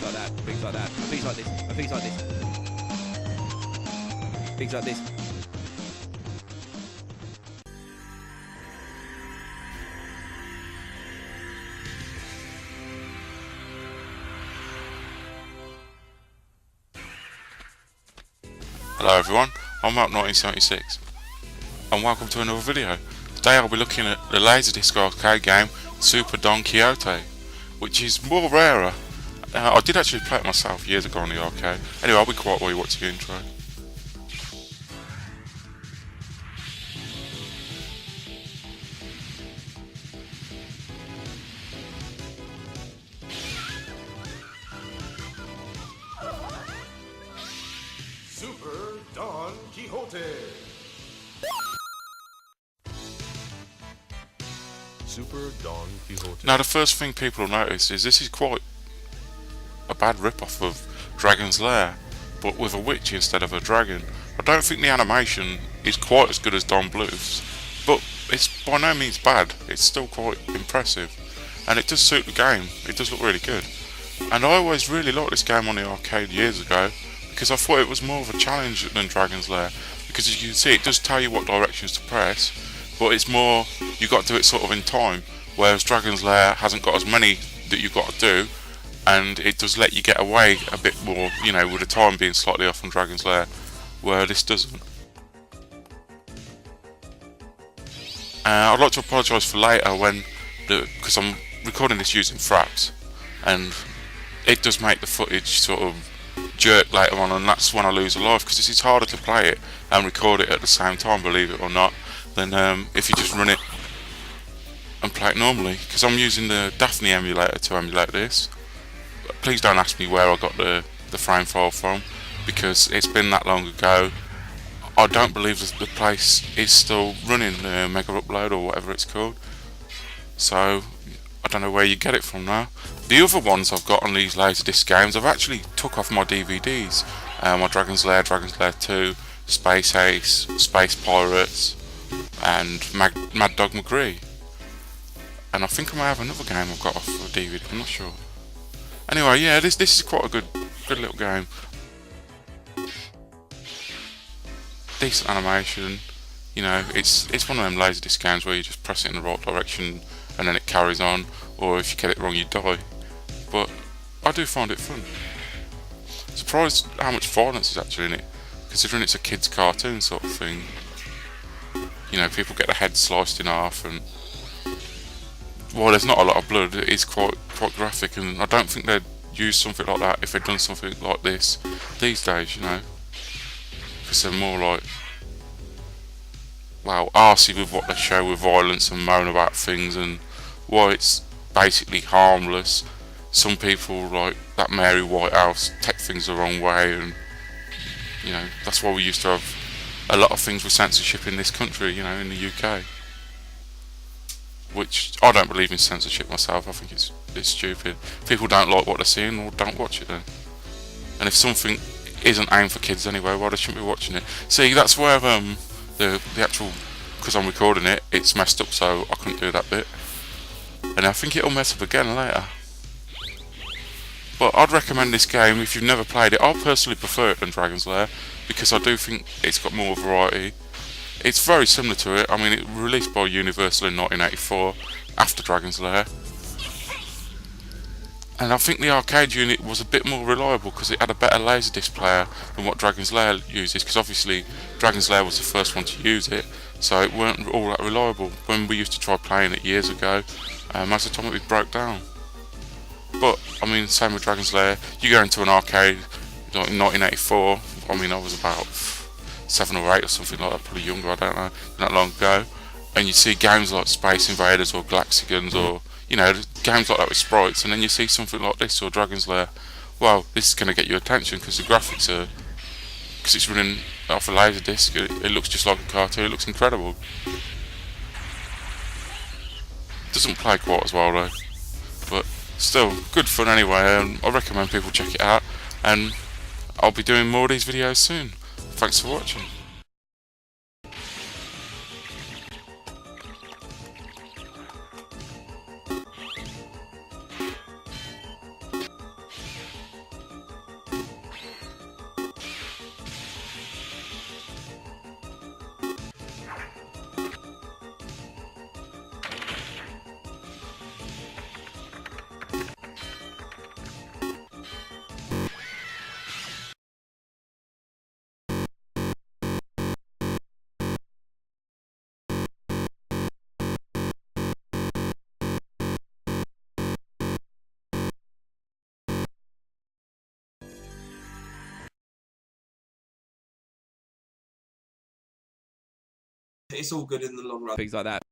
like that, things like that, things like this, and things like this, things like this. Hello everyone, I'm Mark1976 and welcome to another video. Today I'll be looking at the laserdisc arcade game Super Don Quix-ote, which is more rarer. I did actually play it myself years ago on the arcade. Anyway, I'll be quiet while you watch the intro. Super Don Quixote. Super Don Quixote. Now the first thing people will notice is this is quite a bad rip-off of Dragon's Lair, but with a witch instead of a dragon. I don't think the animation is quite as good as Don Bluth's, but it's by no means bad. It's still quite impressive, and it does suit the game. It does look really good. And I always really liked this game on the arcade years ago, because I thought it was more of a challenge than Dragon's Lair, because as you can see it does tell you what directions to press, but it's more, you got to do it sort of in time, whereas Dragon's Lair hasn't got as many that you've got to do, and it does let you get away a bit more, you know, with the time being slightly off on Dragon's Lair, where this doesn't. I'd like to apologise for later because I'm recording this using fraps, and it does make the footage sort of jerk later on, and that's when I lose a life, because this is harder to play it and record it at the same time, believe it or not, than if you just run it and play it normally, because I'm using the Daphne emulator to emulate this. Please don't ask me where I got the frame file from, because it's been that long ago. I don't believe the place is still running the Mega Upload or whatever it's called, so I don't know where you get it from now. The other ones I've got on these laserdisc games, I've actually took off my DVDs. My Dragon's Lair, Dragon's Lair 2, Space Ace, Space Pirates, and Mad Dog McGree. And I think I may have another game I've got off a DVD, I'm not sure. Anyway, yeah, this is quite a good little game. Decent animation, you know, it's one of them laserdisc games where you just press it in the right direction and then it carries on, or if you get it wrong you die. But I do find it fun. Surprised how much violence is actually in it, considering it's a kids' cartoon sort of thing. You know, people get their heads sliced in half, and while there's not a lot of blood, it is quite graphic, and I don't think they'd use something like that if they'd done something like this these days, you know, because they're more like, well, arsey with what they show with violence and moan about things, and while it's basically harmless, some people, like that Mary Whitehouse, take things the wrong way, and you know, that's why we used to have a lot of things with censorship in this country, you know, in the UK. Which, I don't believe in censorship myself. I think it's stupid. If people don't like what they're seeing, well, don't watch it then. And if something isn't aimed for kids anyway, well, they shouldn't be watching it. See, that's where the actual, because I'm recording it, it's messed up, so I couldn't do that bit. And I think it'll mess up again later. But I'd recommend this game if you've never played it. I personally prefer it than Dragon's Lair, because I do think it's got more variety. It's very similar to it. I mean, it was released by Universal in 1984 after Dragon's Lair, and I think the arcade unit was a bit more reliable because it had a better laserdisc player than what Dragon's Lair uses, because obviously Dragon's Lair was the first one to use it, so it weren't all that reliable. When we used to try playing it years ago, most of the time it broke down. But I mean, same with Dragon's Lair. You go into an arcade like in 1984, I mean, I was about 7 or 8 or something like that, probably younger, I don't know, not long ago, and you see games like Space Invaders or Galaxigans, or you know, games like that with sprites, and then you see something like this or Dragon's Lair. Well, this is going to get your attention because the graphics are, because it's running off a laserdisc, it looks just like a cartoon. It looks incredible. Doesn't play quite as well though, but still good fun anyway, and I recommend people check it out, and I'll be doing more of these videos soon. Thanks for watching. it's all good in the long run. Things like that.